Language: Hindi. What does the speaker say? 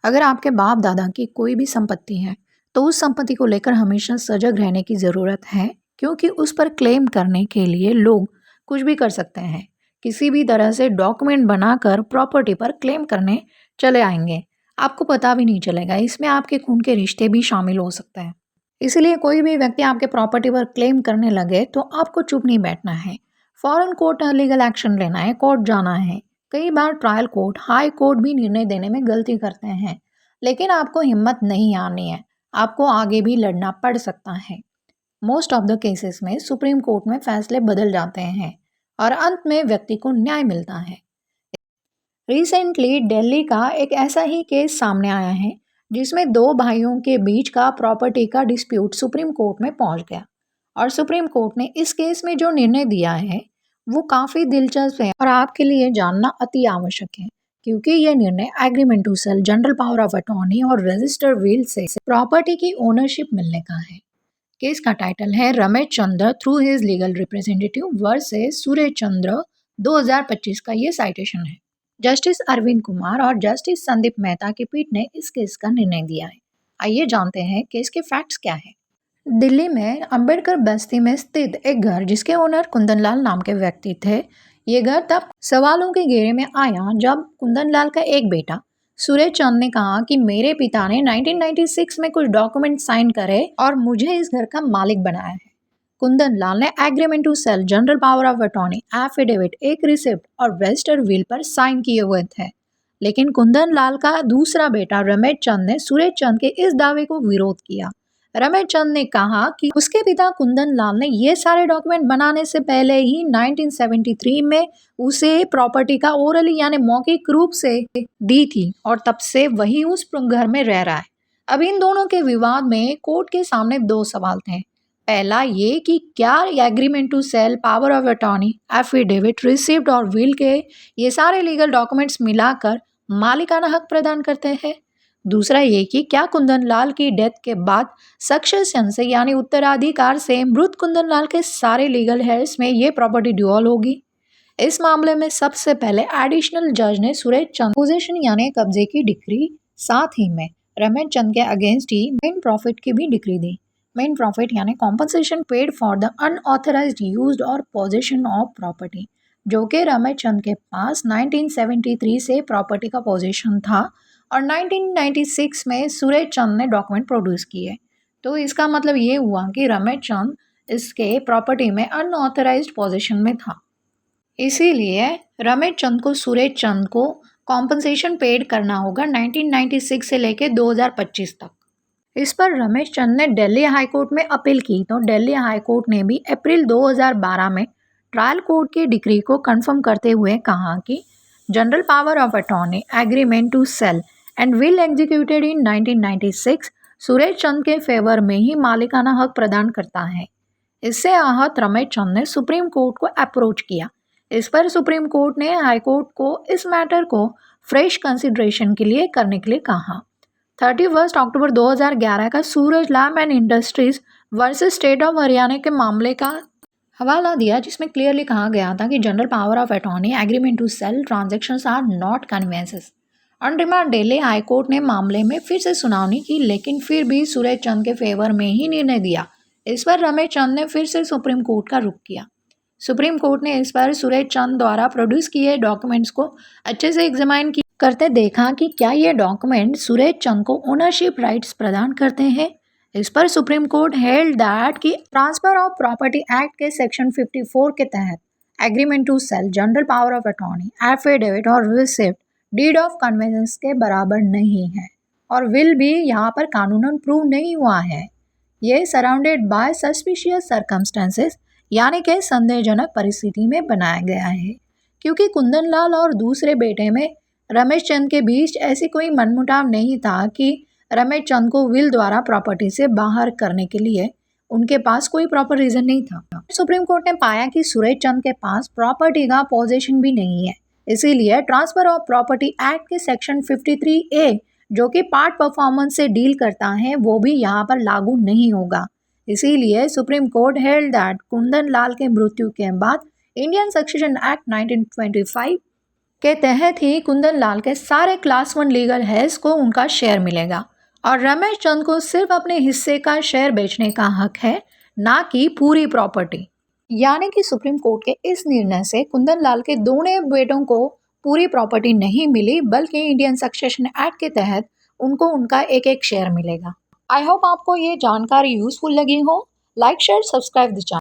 अगर आपके बाप दादा की कोई भी संपत्ति है तो उस संपत्ति को लेकर हमेशा सजग रहने की ज़रूरत है, क्योंकि उस पर क्लेम करने के लिए लोग कुछ भी कर सकते हैं। किसी भी तरह से डॉक्यूमेंट बनाकर प्रॉपर्टी पर क्लेम करने चले आएंगे। आपको पता भी नहीं चलेगा, इसमें आपके खून के रिश्ते भी शामिल हो सकते हैं। इसलिए कोई भी व्यक्ति आपके प्रॉपर्टी पर क्लेम करने लगे तो आपको चुप नहीं बैठना है, फौरन कोर्ट लीगल एक्शन लेना है, कोर्ट जाना है। कई बार ट्रायल कोर्ट, हाई कोर्ट भी निर्णय देने में गलती करते हैं, लेकिन आपको हिम्मत नहीं आनी है, आपको आगे भी लड़ना पड़ सकता है। मोस्ट ऑफ द केसेस में सुप्रीम कोर्ट में फैसले बदल जाते हैं और अंत में व्यक्ति को न्याय मिलता है। रिसेंटली दिल्ली का एक ऐसा ही केस सामने आया है जिसमें दो भाइयों के बीच का प्रॉपर्टी का डिस्प्यूट सुप्रीम कोर्ट में पहुंच गया और सुप्रीम कोर्ट ने इस केस में जो निर्णय दिया है वो काफ़ी दिलचस्प है और आपके लिए जानना अति आवश्यक है, क्योंकि यह निर्णय agreement to cell, general power of attorney और रजिस्टर विल से प्रॉपर्टी की ओनरशिप मिलने का है। केस का टाइटल है Ramesh Chandra through his legal representative versus Surya Chandra 2025 का ये साइटेशन है। जस्टिस अरविंद कुमार और जस्टिस संदीप मेहता की पीठ ने इस केस का निर्णय दिया है। आइए जानते हैं केस के फैक्ट्स क्या है। दिल्ली में अंबेडकर बस्ती में स्थित एक घर जिसके ओनर कुंदनलाल नाम के व्यक्ति थे, ये घर तब सवालों के घेरे में आया जब कुंदनलाल का एक बेटा सूर्य चंद ने कहा कि मेरे पिता ने 1996 में कुछ डॉक्यूमेंट साइन करे और मुझे इस घर का मालिक बनाया है। कुंदनलाल ने agreement to cell, general power of attorney, affidavit, एक रिसिप्ट और रजिस्टर विल पर साइन किए हुए थे। लेकिन कुंदनलाल का दूसरा बेटा रमेश चंद ने सूर्य चंद के इस दावे को विरोध किया। रमेश चंद ने कहा कि उसके पिता कुंदनलाल ने ये सारे डॉक्यूमेंट बनाने से पहले ही 1973 में उसे प्रॉपर्टी का ओरली यानी मौखिक रूप से दी थी और तब से वही उस घर में रह रहा है। अब इन दोनों के विवाद में कोर्ट के सामने दो सवाल थे। पहला ये कि क्या agreement to sell, power of attorney, affidavit, receipt और विल के ये सारे लीगल डॉक्यूमेंट्स मिलाकर मालिकाना हक प्रदान करते हैं। दूसरा ये कि क्या कुंदनलाल की डेथ के बाद सक्सेशन से यानी उत्तराधिकार से मृत कुंदनलाल के सारे लीगल हेयर्स में ये प्रॉपर्टी ड्यूअल होगी। इस मामले में सबसे पहले एडिशनल जज ने सुरेश चंद पोजीशन यानी कब्जे की डिक्री, साथ ही में रमेश चंद के अगेंस्ट ही मेन प्रॉफिट की भी डिक्री दी। मेन प्रॉफिट यानी compensation paid for the unauthorised used और पोजीशन ऑफ प्रॉपर्टी, जो कि रमेश चंद के पास 1973 से प्रॉपर्टी का पोजीशन था और 1996 में सूरज चंद ने डॉक्यूमेंट प्रोड्यूस किए। तो इसका मतलब ये हुआ कि रमेश चंद इसके प्रॉपर्टी में अनऑथराइज्ड पोजीशन में था, इसीलिए रमेश चंद को सूरज चंद को कॉम्पनसेशन पेड करना होगा 1996 से लेकर 2025 तक। इस पर रमेश चंद ने दिल्ली हाई कोर्ट में अपील की तो दिल्ली हाई कोर्ट ने भी अप्रैल 2012 में ट्रायल कोर्ट की डिक्री को कंफर्म करते हुए कहा कि general power of attorney, agreement to sell and will executed in 1996 Suraj Chand के फेवर में ही मालिकाना हक प्रदान करता है। इससे आहत रमेश चंद ने सुप्रीम कोर्ट को अप्रोच किया। इस पर सुप्रीम कोर्ट ने हाई कोर्ट को इस मैटर को फ्रेश कंसिडरेशन के लिए करने के लिए कहा। 31 अक्टूबर 2011 का Suraj lab and industries versus state of Haryana के मामले का हवाला दिया, जिसमें क्लियरली कहा गया था कि general power of attorney, agreement to sale transactions are not conveyances. On remand Delhi high court ने मामले में फिर से सुनवाई की, लेकिन फिर भी सूरज चंद के फेवर में ही निर्णय दिया। इस पर रमेश चंद ने फिर से सुप्रीम कोर्ट का रुख किया। सुप्रीम कोर्ट ने इस पर सूरज चंद द्वारा प्रोड्यूस किए डॉक्यूमेंट्स को अच्छे से एग्जामिन करते देखा कि क्या ये डॉक्यूमेंट सूरज चंद को ओनरशिप राइट्स प्रदान करते हैं। इस पर सुप्रीम कोर्ट हेल्ड दैट कि ट्रांसफर ऑफ प्रॉपर्टी एक्ट के सेक्शन 54 के तहत agreement to cell, general power of attorney, affidavit और रिसिप्ट डीड ऑफ कन्वेंस के बराबर नहीं है और विल भी यहाँ पर कानूनन प्रूव नहीं हुआ है। ये सराउंडेड बाय सस्पिशियस सर्कमस्टेंसेस यानी कि संदेहजनक परिस्थिति में बनाया गया है, क्योंकि कुंदनलाल और दूसरे बेटे में रमेश चंद के बीच ऐसी कोई मनमुटाव नहीं था कि रमेश चंद को विल द्वारा प्रॉपर्टी से बाहर करने के लिए उनके पास कोई प्रॉपर रीजन नहीं था। सुप्रीम कोर्ट ने पाया कि सूरज चंद के पास प्रॉपर्टी का पोजीशन भी नहीं है, इसीलिए ट्रांसफर ऑफ प्रॉपर्टी एक्ट के सेक्शन 53A जो कि पार्ट परफॉर्मेंस से डील करता है वो भी यहाँ पर लागू नहीं होगा। इसीलिए supreme Court held that Kundanlal के मृत्यु के बाद इंडियन सक्सेशन एक्ट 1925 के तहत ही कुंदन लाल के सारे क्लास 1 लीगल हेड्स को उनका शेयर मिलेगा और रमेश चंद को सिर्फ अपने हिस्से का शेयर बेचने का हक है, ना कि पूरी प्रॉपर्टी। यानी कि सुप्रीम कोर्ट के इस निर्णय से कुंदन लाल के दोनों बेटों को पूरी प्रॉपर्टी नहीं मिली, बल्कि इंडियन सक्सेशन एक्ट के तहत उनको उनका एक एक शेयर मिलेगा। आई होप आपको ये जानकारी यूजफुल लगी हो। Like share subscribe the channel.